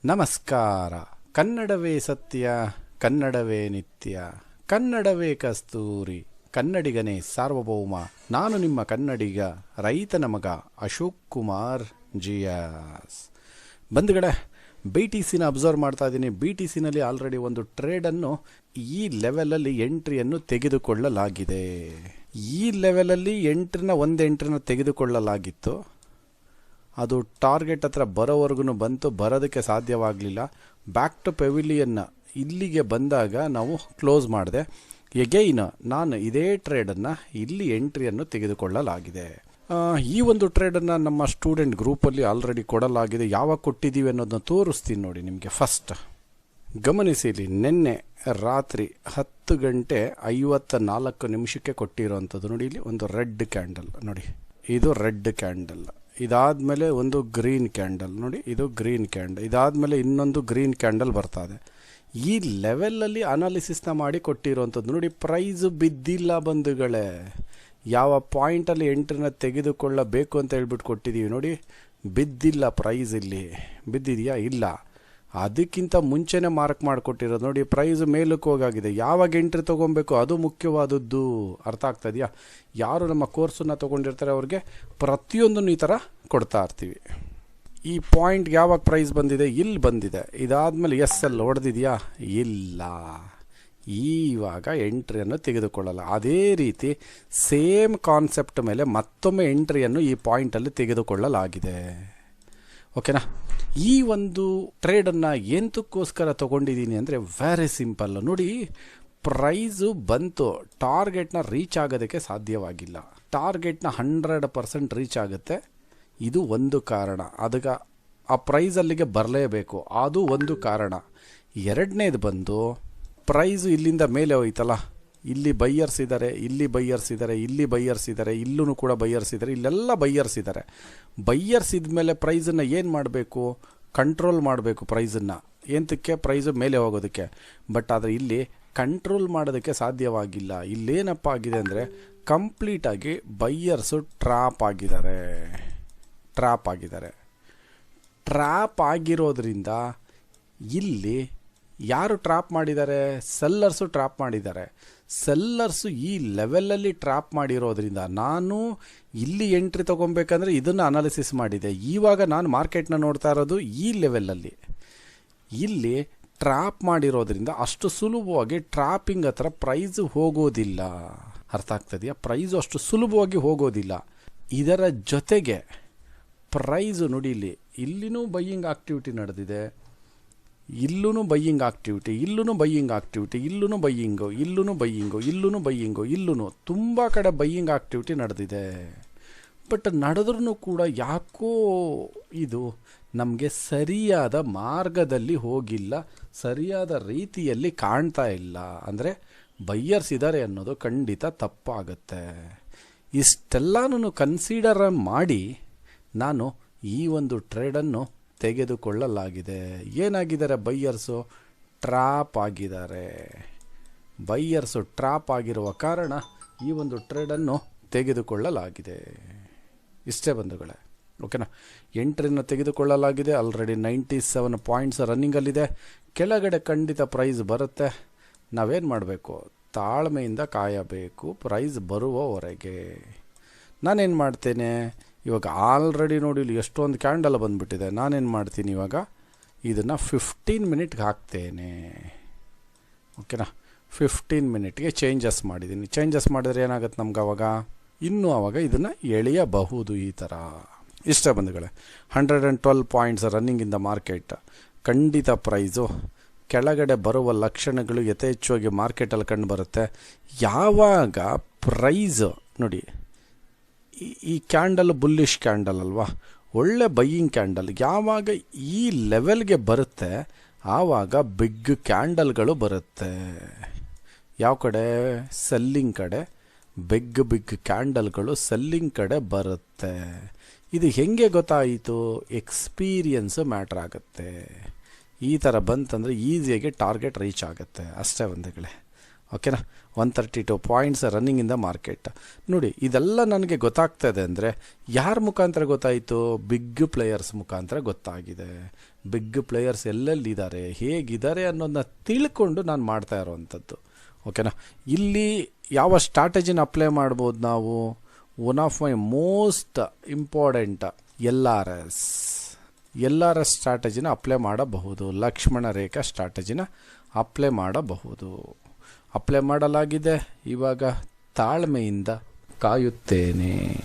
ನಮಸ್ಕಾರ. ಕನ್ನಡವೇ ಸತ್ಯ, ಕನ್ನಡವೇ ನಿತ್ಯ, ಕನ್ನಡವೇ ಕಸ್ತೂರಿ, ಕನ್ನಡಿಗನೇ ಸಾರ್ವಭೌಮ. ನಾನು ನಿಮ್ಮ ಕನ್ನಡಿಗ, ರೈತನ ಮಗ ಅಶೋಕ್ ಕುಮಾರ್ ಜಿಯಾಸ್. ಬಂಧುಗಳೇ, ಬಿ ಟಿ ಸಿನ ಅಬ್ಸರ್ವ್ ಮಾಡ್ತಾ ಇದ್ದೀನಿ. ಬಿ ಟಿ ಸಿನಲ್ಲಿ ಆಲ್ರೆಡಿ ಒಂದು ಟ್ರೇಡನ್ನು ಈ ಲೆವೆಲಲ್ಲಿ ಎಂಟ್ರಿಯನ್ನು ತೆಗೆದುಕೊಳ್ಳಲಾಗಿದೆ. ಈ ಲೆವೆಲಲ್ಲಿ ಒಂದು ಎಂಟ್ರಿನ ತೆಗೆದುಕೊಳ್ಳಲಾಗಿತ್ತು. ಅದು ಟಾರ್ಗೆಟ್ ಹತ್ರ ಬರೋವರೆಗೂ ಬಂತು, ಬರೋದಕ್ಕೆ ಸಾಧ್ಯವಾಗಲಿಲ್ಲ. ಬ್ಯಾಕ್ ಟು ಪೆವಿಲಿಯನ್ನ ಇಲ್ಲಿಗೆ ಬಂದಾಗ ನಾವು ಕ್ಲೋಸ್ ಮಾಡಿದೆ. ಎಗೈನ್ ನಾನು ಇದೇ ಟ್ರೇಡನ್ನು ಇಲ್ಲಿ ಎಂಟ್ರಿಯನ್ನು ತೆಗೆದುಕೊಳ್ಳಲಾಗಿದೆ. ಈ ಒಂದು ಟ್ರೇಡನ್ನು ನಮ್ಮ ಸ್ಟೂಡೆಂಟ್ ಗ್ರೂಪಲ್ಲಿ ಆಲ್ರೆಡಿ ಕೊಡಲಾಗಿದೆ. ಯಾವಾಗ ಕೊಟ್ಟಿದ್ದೀವಿ ಅನ್ನೋದನ್ನ ತೋರಿಸ್ತೀನಿ ನೋಡಿ ನಿಮಗೆ. ಫಸ್ಟ್ ಗಮನಿಸಿ, ಇಲ್ಲಿ ನಿನ್ನೆ ರಾತ್ರಿ 10:54 ಕೊಟ್ಟಿರೋವಂಥದ್ದು ನೋಡಿ. ಇಲ್ಲಿ ಒಂದು ರೆಡ್ ಕ್ಯಾಂಡಲ್ ನೋಡಿ, ಇದು ರೆಡ್ ಕ್ಯಾಂಡಲ್. ಇದಾದಮೇಲೆ ಒಂದು ಗ್ರೀನ್ ಕ್ಯಾಂಡಲ್ ನೋಡಿ, ಇದು ಗ್ರೀನ್ ಕ್ಯಾಂಡಲ್. ಇದಾದಮೇಲೆ ಇನ್ನೊಂದು ಗ್ರೀನ್ ಕ್ಯಾಂಡಲ್ ಬರ್ತಾ ಇದೆ. ಈ ಲೆವೆಲಲ್ಲಿ ಅನಾಲಿಸಿಸ್ನ ಮಾಡಿ ಕೊಟ್ಟಿರೋವಂಥದ್ದು ನೋಡಿ. ಪ್ರೈಸು ಬಿದ್ದಿಲ್ಲ ಬಂಧುಗಳೇ. ಯಾವ ಪಾಯಿಂಟಲ್ಲಿ ಎಂಟ್ರಿನ ತೆಗೆದುಕೊಳ್ಳಬೇಕು ಅಂತ ಹೇಳ್ಬಿಟ್ಟು ಕೊಟ್ಟಿದ್ದೀವಿ ನೋಡಿ, ಬಿದ್ದಿಲ್ಲ. ಪ್ರೈಸ್ ಇಲ್ಲಿ ಬಿದ್ದಿದೆಯಾ? ಇಲ್ಲ. ಅದಕ್ಕಿಂತ ಮುಂಚೆನೇ ಮಾರ್ಕ್ ಮಾಡಿಕೊಟ್ಟಿರೋದು ನೋಡಿ. ಪ್ರೈಸ್ ಮೇಲಕ್ಕೆ ಹೋಗಾಗಿದೆ. ಯಾವಾಗ ಎಂಟ್ರಿ ತೊಗೊಬೇಕು ಅದು ಮುಖ್ಯವಾದದ್ದು. ಅರ್ಥ ಆಗ್ತಾ ಇದೆಯಾ? ಯಾರು ನಮ್ಮ ಕೋರ್ಸನ್ನು ತೊಗೊಂಡಿರ್ತಾರೆ ಅವ್ರಿಗೆ ಪ್ರತಿಯೊಂದನ್ನು ಈ ಥರ ಕೊಡ್ತಾ ಇರ್ತೀವಿ. ಈ ಪಾಯಿಂಟ್ಗೆ ಯಾವಾಗ ಪ್ರೈಸ್ ಬಂದಿದೆ? ಇಲ್ಲಿ ಬಂದಿದೆ. ಇದಾದಮೇಲೆ ಎಲ್ಲಿ ಹೊಡೆದಿದೆಯಾ? ಇಲ್ಲ. ಇವಾಗ ಎಂಟ್ರಿಯನ್ನು ತೆಗೆದುಕೊಳ್ಳಲ್ಲ. ಅದೇ ರೀತಿ ಸೇಮ್ ಕಾನ್ಸೆಪ್ಟ್ ಮೇಲೆ ಮತ್ತೊಮ್ಮೆ ಎಂಟ್ರಿಯನ್ನು ಈ ಪಾಯಿಂಟಲ್ಲಿ ತೆಗೆದುಕೊಳ್ಳಲಾಗಿದೆ. ಓಕೆನಾ? ಈ ಒಂದು ಟ್ರೇಡನ್ನು ಎಂತಕ್ಕೋಸ್ಕರ ತೊಗೊಂಡಿದ್ದೀನಿ ಅಂದರೆ ವೆರಿ ಸಿಂಪಲ್ ನೋಡಿ. ಪ್ರೈಸು ಬಂತು, ಟಾರ್ಗೆಟ್ನ ರೀಚ್ ಆಗೋದಕ್ಕೆ ಸಾಧ್ಯವಾಗಿಲ್ಲ. ಟಾರ್ಗೆಟ್ನ 100% ರೀಚ್ ಆಗುತ್ತೆ. ಇದು ಒಂದು ಕಾರಣ. ಅದಕ್ಕೆ ಆ ಪ್ರೈಸ್ ಅಲ್ಲಿಗೆ ಬರಲೇಬೇಕು, ಅದು ಒಂದು ಕಾರಣ. ಎರಡನೇದು ಬಂದು ಪ್ರೈಸು ಇಲ್ಲಿಂದ ಮೇಲೆ ಹೋಯ್ತಲ್ಲ. ಇಲ್ಲಿ ಬೈಯರ್ಸ್ ಇದ್ದಾರೆ, ಇಲ್ಲಿ ಬೈಯರ್ಸ್ ಇದ್ದಾರೆ, ಇಲ್ಲಿ ಬೈಯರ್ಸ್ ಇದ್ದಾರೆ, ಇಲ್ಲೂ ಕೂಡ ಬೈಯರ್ಸ್ ಇದ್ದಾರೆ, ಇಲ್ಲೆಲ್ಲ ಬೈಯರ್ಸ್ ಇದ್ದಾರೆ. ಬೈಯರ್ಸ್ ಇದ್ಮೇಲೆ ಪ್ರೈಸನ್ನು ಏನು ಮಾಡಬೇಕು? ಕಂಟ್ರೋಲ್ ಮಾಡಬೇಕು ಪ್ರೈಸನ್ನು. ಎಂತಕ್ಕೆ? ಪ್ರೈಸು ಮೇಲೆ ಹೋಗೋದಕ್ಕೆ. ಬಟ್ ಆದರೆ ಇಲ್ಲಿ ಕಂಟ್ರೋಲ್ ಮಾಡೋದಕ್ಕೆ ಸಾಧ್ಯವಾಗಿಲ್ಲ. ಇಲ್ಲೇನಪ್ಪ ಆಗಿದೆ ಅಂದರೆ ಕಂಪ್ಲೀಟಾಗಿ ಬೈಯರ್ಸು ಟ್ರಾಪ್ ಆಗಿರೋದ್ರಿಂದ ಇಲ್ಲಿ ಯಾರು ಟ್ರಾಪ್ ಮಾಡಿದ್ದಾರೆ? ಸೆಲ್ಲರ್ಸು ಟ್ರಾಪ್ ಮಾಡಿದ್ದಾರೆ. ಸೆಲ್ಲರ್ಸು ಈ ಲೆವೆಲಲ್ಲಿ ಟ್ರಾಪ್ ಮಾಡಿರೋದ್ರಿಂದ ನಾನು ಇಲ್ಲಿ ಎಂಟ್ರಿ ತೊಗೊಬೇಕಂದ್ರೆ ಇದನ್ನು ಅನಾಲಿಸಿಸ್ ಮಾಡಿದೆ. ಇವಾಗ ನಾನು ಮಾರ್ಕೆಟ್ನ ನೋಡ್ತಾ ಇರೋದು ಈ ಲೆವೆಲಲ್ಲಿ. ಇಲ್ಲಿ ಟ್ರಾಪ್ ಮಾಡಿರೋದ್ರಿಂದ ಅಷ್ಟು ಸುಲಭವಾಗಿ ಟ್ರಾಪಿಂಗ್ ಹತ್ರ ಪ್ರೈಸು ಹೋಗೋದಿಲ್ಲ. ಅರ್ಥ ಆಗ್ತದೆಯಾ? ಪ್ರೈಸು ಅಷ್ಟು ಸುಲಭವಾಗಿ ಹೋಗೋದಿಲ್ಲ. ಇದರ ಜೊತೆಗೆ ಪ್ರೈಸು ನೋಡಿ, ಇಲ್ಲಿನೂ ಬೈಯಿಂಗ್ ಆಕ್ಟಿವಿಟಿ ನಡೆದಿದೆ, ಇಲ್ಲೂ ಬೈಯಿಂಗ್ ಆಕ್ಟಿವಿಟಿ, ಇಲ್ಲೂ ಬೈಯಿಂಗ್ ಆಕ್ಟಿವಿಟಿ, ಇಲ್ಲೂ ಬೈಯಿಂಗು, ಇಲ್ಲೂ ಬೈಯಿಂಗು, ಇಲ್ಲೂ ಬೈಯಿಂಗು, ಇಲ್ಲೂ ತುಂಬ ಕಡೆ ಬೈಯಿಂಗ್ ಆಕ್ಟಿವಿಟಿ ನಡೆದಿದೆ. ಬಟ್ ನಡೆದ್ರೂ ಕೂಡ ಯಾಕೋ ಇದು ನಮಗೆ ಸರಿಯಾದ ಮಾರ್ಗದಲ್ಲಿ ಹೋಗಿಲ್ಲ, ಸರಿಯಾದ ರೀತಿಯಲ್ಲಿ ಕಾಣ್ತಾ ಇಲ್ಲ. ಅಂದರೆ ಬೈಯರ್ಸ್ ಇದ್ದಾರೆ ಅನ್ನೋದು ಖಂಡಿತ ತಪ್ಪಾಗುತ್ತೆ. ಇಷ್ಟೆಲ್ಲನೂ ಕನ್ಸಿಡರ್ ಮಾಡಿ ನಾನು ಈ ಒಂದು ಟ್ರೇಡನ್ನು ತೆಗೆದುಕೊಳ್ಳಲಾಗಿದೆ. ಏನಾಗಿದ್ದಾರೆ? ಬೈಯರ್ಸು ಟ್ರಾಪ್ ಆಗಿದ್ದಾರೆ. ಬೈಯರ್ಸು ಟ್ರಾಪ್ ಆಗಿರುವ ಕಾರಣ ಈ ಒಂದು ಟ್ರೇಡನ್ನು ತೆಗೆದುಕೊಳ್ಳಲಾಗಿದೆ. ಇಷ್ಟೇ ಬಂಧುಗಳೇ. ಓಕೆನಾ? ಎಂಟ್ರಿನ ತೆಗೆದುಕೊಳ್ಳಲಾಗಿದೆ. ಆಲ್ರೆಡಿ 97 ಪಾಯಿಂಟ್ಸ್ ರನ್ನಿಂಗಲ್ಲಿದೆ. ಕೆಳಗಡೆ ಖಂಡಿತ ಪ್ರೈಸ್ ಬರುತ್ತೆ. ನಾವೇನು ಮಾಡಬೇಕು? ತಾಳ್ಮೆಯಿಂದ ಕಾಯಬೇಕು ಪ್ರೈಸ್ ಬರುವವರೆಗೆ. ನಾನೇನು ಮಾಡ್ತೇನೆ ಇವಾಗ? ಆಲ್ರೆಡಿ ನೋಡಿ ಇಲ್ಲಿ ಎಷ್ಟೊಂದು ಕ್ಯಾಂಡಲ್ ಬಂದುಬಿಟ್ಟಿದೆ. ನಾನೇನು ಮಾಡ್ತೀನಿ ಇವಾಗ? ಇದನ್ನು 15 ಮಿನಿಟ್ಗೆ ಹಾಕ್ತೇನೆ. ಓಕೆನಾ? 15 ಮಿನಿಟ್ಗೆ ಚೇಂಜಸ್ ಮಾಡಿದ್ದೀನಿ. ಚೇಂಜಸ್ ಮಾಡಿದ್ರೆ ಏನಾಗುತ್ತೆ ನಮ್ಗೆ? ಆವಾಗ ಇದನ್ನು ಎಳೆಯಬಹುದು ಈ ಥರ. ಇಷ್ಟ ಬಂಧುಗಳೇ. 112 points running in the market. ಖಂಡಿತ ಪ್ರೈಸು ಕೆಳಗಡೆ ಬರುವ ಲಕ್ಷಣಗಳು ಯಥೇಚ್ಛವಾಗಿ ಮಾರ್ಕೆಟಲ್ಲಿ ಕಂಡು ಬರುತ್ತೆ. ಯಾವಾಗ ಪ್ರೈಸು ನೋಡಿ, ಈ ಕ್ಯಾಂಡಲ್ ಬುಲ್ಲಿಶ್ ಕ್ಯಾಂಡಲ್ ಅಲ್ವಾ, ಒಳ್ಳೆ ಬೈಯಿಂಗ್ ಕ್ಯಾಂಡಲ್. ಯಾವಾಗ ಈ ಲೆವೆಲ್ಗೆ ಬರುತ್ತೆ ಆವಾಗ ಬಿಗ್ ಕ್ಯಾಂಡಲ್ಗಳು ಬರುತ್ತೆ. ಯಾವ ಕಡೆ? ಸೆಲ್ಲಿಂಗ್ ಕಡೆ. ಬಿಗ್ ಕ್ಯಾಂಡಲ್ಗಳು ಸೆಲ್ಲಿಂಗ್ ಕಡೆ ಬರುತ್ತೆ. ಇದು ಹೆಂಗೆ ಗೊತ್ತಾಯಿತು? ಎಕ್ಸ್ಪೀರಿಯನ್ಸು ಮ್ಯಾಟ್ರ್ ಆಗುತ್ತೆ. ಈ ಥರ ಬಂತಂದರೆ ಈಸಿಯಾಗಿ ಟಾರ್ಗೆಟ್ ರೀಚ್ ಆಗುತ್ತೆ. ಅಷ್ಟೇ ಬಂಧುಗಳೇ. ಓಕೆನಾ. 132 points running in the market. ನೋಡಿ ಇದೆಲ್ಲ ನನಗೆ ಗೊತ್ತಾಗ್ತದೆ ಅಂದರೆ ಯಾರ ಮುಖಾಂತರ ಗೊತ್ತಾಯಿತು? ಬಿಗ್ ಪ್ಲೇಯರ್ಸ್ ಮುಖಾಂತರ ಗೊತ್ತಾಗಿದೆ. ಬಿಗ್ ಪ್ಲೇಯರ್ಸ್ ಎಲ್ಲೆಲ್ಲಿದ್ದಾರೆ, ಹೇಗಿದ್ದಾರೆ ಅನ್ನೋದನ್ನ ತಿಳ್ಕೊಂಡು ನಾನು ಮಾಡ್ತಾ ಇರೋವಂಥದ್ದು. ಓಕೆನಾ. ಇಲ್ಲಿ ಯಾವ ಸ್ಟ್ರಾಟಜಿನ ಅಪ್ಲೈ ಮಾಡ್ಬೋದು ನಾವು? One of my most important LRS ಸ್ಟ್ರಾಟಜಿನ ಅಪ್ಲೈ ಮಾಡಬಹುದು. ಲಕ್ಷ್ಮಣ ರೇಖಾ ಸ್ಟ್ರಾಟಜಿನ ಅಪ್ಲೈ ಮಾಡಬಹುದು. ಅಪ್ಲೈ ಮಾಡಲಾಗಿದೆ. ಇವಾಗ ತಾಳ್ಮೆಯಿಂದ ಕಾಯುತ್ತೇನೆ.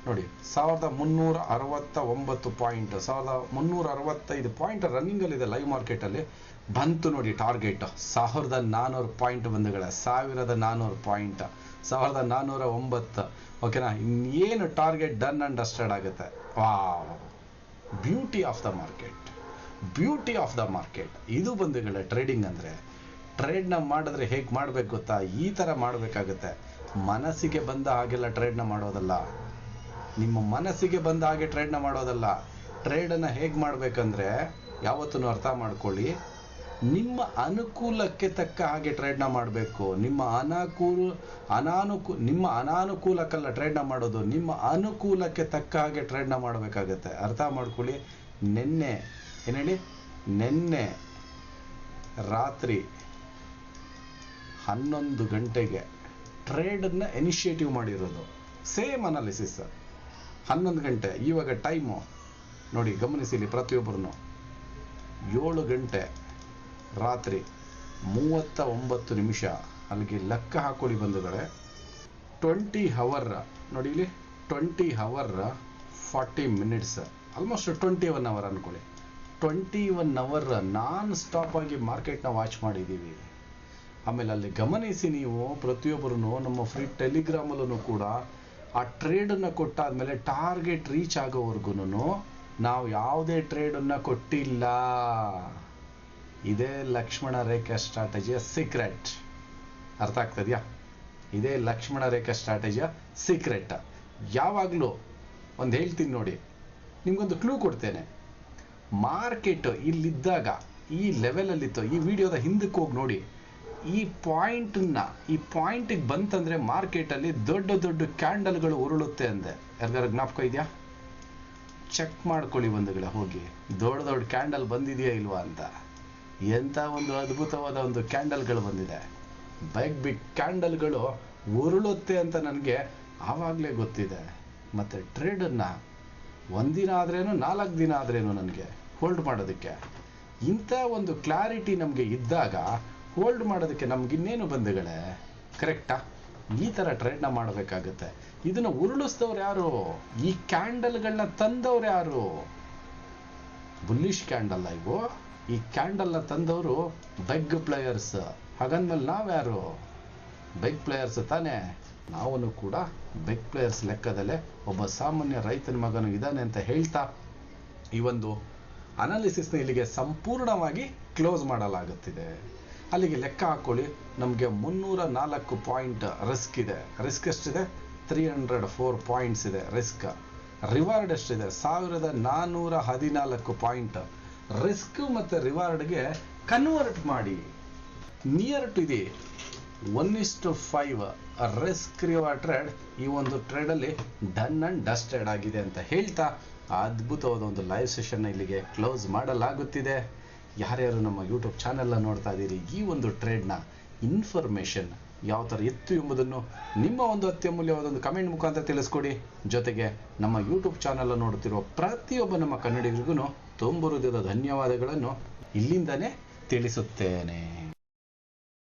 ನೋಡಿ 1369 ಪಾಯಿಂಟ್, 1365 ಪಾಯಿಂಟ್ ರನ್ನಿಂಗಲ್ಲಿದೆ ಲೈವ್ ಮಾರ್ಕೆಟಲ್ಲಿ. ಬಂತು ನೋಡಿ ಟಾರ್ಗೆಟ್ 1400 ಪಾಯಿಂಟ್ ಬಂಧುಗಳೇ, 1400 ಪಾಯಿಂಟ್, 1409. ಓಕೆನಾ, ಇನ್ನೇನು ಟಾರ್ಗೆಟ್ ಡನ್ ಅಂಡ್ ಡಸ್ಟೆಡ್ ಆಗುತ್ತೆ. Wow, beauty of the market, beauty of the market. ಇದು ಬಂಧುಗಳೇ ಟ್ರೇಡಿಂಗ್ ಅಂದರೆ. ಟ್ರೇಡ್ನ ಮಾಡಿದ್ರೆ ಹೇಗೆ ಮಾಡ್ಬೇಕು ಗೊತ್ತಾ? ಈ ಥರ ಮಾಡಬೇಕಾಗುತ್ತೆ. ಮನಸ್ಸಿಗೆ ಬಂದ ಹಾಗೆಲ್ಲ ಟ್ರೇಡ್ನ ಮಾಡೋದಲ್ಲ, ನಿಮ್ಮ ಮನಸ್ಸಿಗೆ ಬಂದ ಹಾಗೆ ಟ್ರೇಡ್ನ ಮಾಡೋದಲ್ಲ. ಟ್ರೇಡನ್ನು ಹೇಗೆ ಮಾಡಬೇಕಂದ್ರೆ ಯಾವತ್ತೂ ಅರ್ಥ ಮಾಡ್ಕೊಳ್ಳಿ, ನಿಮ್ಮ ಅನುಕೂಲಕ್ಕೆ ತಕ್ಕ ಹಾಗೆ ಟ್ರೇಡ್ನ ಮಾಡಬೇಕು. ನಿಮ್ಮ ಅನಾನುಕೂಲಕ್ಕಲ್ಲ ಟ್ರೇಡ್ನ ಮಾಡೋದು, ನಿಮ್ಮ ಅನುಕೂಲಕ್ಕೆ ತಕ್ಕ ಹಾಗೆ ಟ್ರೇಡ್ನ ಮಾಡಬೇಕಾಗತ್ತೆ. ಅರ್ಥ ಮಾಡ್ಕೊಳ್ಳಿ. ನೆನ್ನೆ ರಾತ್ರಿ 11 ಗಂಟೆಗೆ ಟ್ರೇಡನ್ನು ಇನಿಷಿಯೇಟಿವ್ ಮಾಡಿರೋದು, ಸೇಮ್ ಅನಾಲಿಸಿಸ್. 11 ಗಂಟೆ, ಇವಾಗ ಟೈಮು ನೋಡಿ ಗಮನಿಸಿಲಿ ಪ್ರತಿಯೊಬ್ಬರು. 7 ಗಂಟೆ ರಾತ್ರಿ 39 ನಿಮಿಷ, ಅಲ್ಲಿಗೆ ಲೆಕ್ಕ ಹಾಕೊಳ್ಳಿ ಬಂಧುಗಳೇ. 20 ಅವರ್ ನೋಡಿ ಇಲ್ಲಿ, 20 ಅವರ್ 40 ಮಿನಿಟ್ಸ್, ಆಲ್ಮೋಸ್ಟ್ 21 ಅವರ್ ಅನ್ಕೊಳ್ಳಿ. 21 ಅವರ್ ನಾನ್ ಸ್ಟಾಪ್ ಆಗಿ ಮಾರ್ಕೆಟ್ನ ವಾಚ್ ಮಾಡಿದ್ದೀವಿ. ಆಮೇಲೆ ಅಲ್ಲಿ ಗಮನಿಸಿ ನೀವು ಪ್ರತಿಯೊಬ್ಬರು, ನಮ್ಮ ಫ್ರೀ ಟೆಲಿಗ್ರಾಮಲ್ಲೂ ಕೂಡ ಆ ಟ್ರೇಡನ್ನು ಕೊಟ್ಟಾದ್ಮೇಲೆ ಟಾರ್ಗೆಟ್ ರೀಚ್ ಆಗೋವರೆಗೂ ನಾವು ಯಾವುದೇ ಟ್ರೇಡನ್ನು ಕೊಟ್ಟಿಲ್ಲ. ಇದೇ ಲಕ್ಷ್ಮಣ ರೇಖೆ ಸ್ಟ್ರಾಟಜಿಯ ಸೀಕ್ರೆಟ್. ಅರ್ಥ ಆಗ್ತದ್ಯಾ? ಇದೇ ಲಕ್ಷ್ಮಣ ರೇಖೆ ಸ್ಟ್ರಾಟಜಿಯ ಸೀಕ್ರೆಟ್. ಯಾವಾಗಲೂ ಒಂದು ಹೇಳ್ತೀನಿ ನೋಡಿ, ನಿಮ್ಗೊಂದು ಕ್ಲೂ ಕೊಡ್ತೇನೆ. ಮಾರ್ಕೆಟ್ ಇಲ್ಲಿದ್ದಾಗ ಈ ಲೆವೆಲಲ್ಲಿತ್ತು, ಈ ವಿಡಿಯೋದ ಹಿಂದಕ್ಕೆ ಹೋಗಿ ನೋಡಿ. ಈ ಪಾಯಿಂಟಿಗೆ ಬಂತಂದ್ರೆ ಮಾರ್ಕೆಟಲ್ಲಿ ದೊಡ್ಡ ದೊಡ್ಡ ಕ್ಯಾಂಡಲ್ಗಳು ಉರುಳುತ್ತೆ ಅಂದೆ. ಯಾರಿಗಾರ ಜ್ಞಾಪಕ ಇದೆಯಾ? ಚೆಕ್ ಮಾಡ್ಕೊಳ್ಳಿ ಬಂಧುಗಳೇ, ಹೋಗಿ ದೊಡ್ಡ ದೊಡ್ಡ ಕ್ಯಾಂಡಲ್ ಬಂದಿದೆಯಾ ಇಲ್ವಾ ಅಂತ. ಎಂಥ ಒಂದು ಅದ್ಭುತವಾದ ಒಂದು ಕ್ಯಾಂಡಲ್ಗಳು ಬಂದಿದೆ. ಬಿಗ್ ಕ್ಯಾಂಡಲ್ಗಳು ಉರುಳುತ್ತೆ ಅಂತ ನನಗೆ ಆವಾಗಲೇ ಗೊತ್ತಿದೆ. ಮತ್ತು ಟ್ರೇಡನ್ನು ಒಂದಿನ ಆದ್ರೇನು 4 ದಿನ ಆದ್ರೇನು ನನಗೆ ಹೋಲ್ಡ್ ಮಾಡೋದಕ್ಕೆ ಇಂಥ ಒಂದು ಕ್ಲಾರಿಟಿ ನಮಗೆ ಇದ್ದಾಗ ಹೋಲ್ಡ್ ಮಾಡೋದಕ್ಕೆ ನಮ್ಗಿನ್ನೇನು ಬಂಧುಗಳೇ, ಕರೆಕ್ಟಾ? ಈ ಥರ ಟ್ರೇಡ್ನ ಮಾಡಬೇಕಾಗುತ್ತೆ. ಇದನ್ನು ಉರುಳಿಸಿದವ್ರು ಯಾರು? ಈ ಕ್ಯಾಂಡಲ್ಗಳನ್ನ ತಂದವ್ರು ಯಾರು? ಬುಲ್ಲಿಶ್ ಕ್ಯಾಂಡಲ್ ಇವು. ಈ ಕ್ಯಾಂಡಲ್ನ ತಂದವರು ಬೆಗ್ ಪ್ಲೇಯರ್ಸ್. ಹಾಗಂದ್ಮೇಲೆ ನಾವ್ಯಾರು? ಬೆಗ್ ಪ್ಲೇಯರ್ಸ್ ತಾನೇ. ನಾವು ಕೂಡ ಬೆಗ್ ಪ್ಲೇಯರ್ಸ್ ಲೆಕ್ಕದಲ್ಲೇ ಒಬ್ಬ ಸಾಮಾನ್ಯ ರೈತನ ಮಗನು ಇದ್ದಾನೆ ಅಂತ ಹೇಳ್ತಾ ಈ ಒಂದು ಅನಾಲಿಸಿಸ್ನ ಇಲ್ಲಿಗೆ ಸಂಪೂರ್ಣವಾಗಿ ಕ್ಲೋಸ್ ಮಾಡಲಾಗುತ್ತಿದೆ. ಅಲ್ಲಿಗೆ ಲೆಕ್ಕ ಹಾಕೊಳ್ಳಿ. ನಮಗೆ 304 ಪಾಯಿಂಟ್ ರಿಸ್ಕ್ ಇದೆ. ರಿಸ್ಕ್ ಎಷ್ಟಿದೆ? 304 ಪಾಯಿಂಟ್ಸ್ ಇದೆ ರಿಸ್ಕ್. ರಿವಾರ್ಡ್ ಎಷ್ಟಿದೆ? 1414 ಪಾಯಿಂಟ್. ರಿಸ್ಕ್ ಮತ್ತು ರಿವಾರ್ಡ್ಗೆ ಕನ್ವರ್ಟ್ ಮಾಡಿ. ನಿಯರ್ ಟು ಇದೆ 1:5 ರಿಸ್ಕ್ ರಿವಾರ್ಡ್ ಟ್ರೇಡ್. ಈ ಒಂದು ಟ್ರೇಡಲ್ಲಿ ಡನ್ ಅಂಡ್ ಡಸ್ಟೆಡ್ ಆಗಿದೆ ಅಂತ ಹೇಳ್ತಾ ಅದ್ಭುತವಾದ ಒಂದು ಲೈವ್ ಸೆಷನ್ನ ಇಲ್ಲಿಗೆ ಕ್ಲೋಸ್ ಮಾಡಲಾಗುತ್ತಿದೆ. ಯಾರ್ಯಾರು ನಮ್ಮ ಯೂಟ್ಯೂಬ್ ಚಾನೆಲ್ನ ನೋಡ್ತಾ ಇದ್ದೀರಿ, ಈ ಒಂದು ಟ್ರೇಡ್ನ ಇನ್ಫಾರ್ಮೇಷನ್ ಯಾವ ಥರ ಇತ್ತು ಎಂಬುದನ್ನು ನಿಮ್ಮ ಒಂದು ಅತ್ಯಮೂಲ್ಯವಾದ ಒಂದು ಕಮೆಂಟ್ ಮುಖಾಂತರ ತಿಳಿಸ್ಕೊಡಿ. ಜೊತೆಗೆ ನಮ್ಮ ಯೂಟ್ಯೂಬ್ ಚಾನೆಲ್ ನೋಡ್ತಿರುವ ಪ್ರತಿಯೊಬ್ಬ ನಮ್ಮ ಕನ್ನಡಿಗರಿಗೂ ತುಂಬ ಹೃದಯದ ಧನ್ಯವಾದಗಳನ್ನು ಇಲ್ಲಿಂದನೇ ತಿಳಿಸುತ್ತೇನೆ.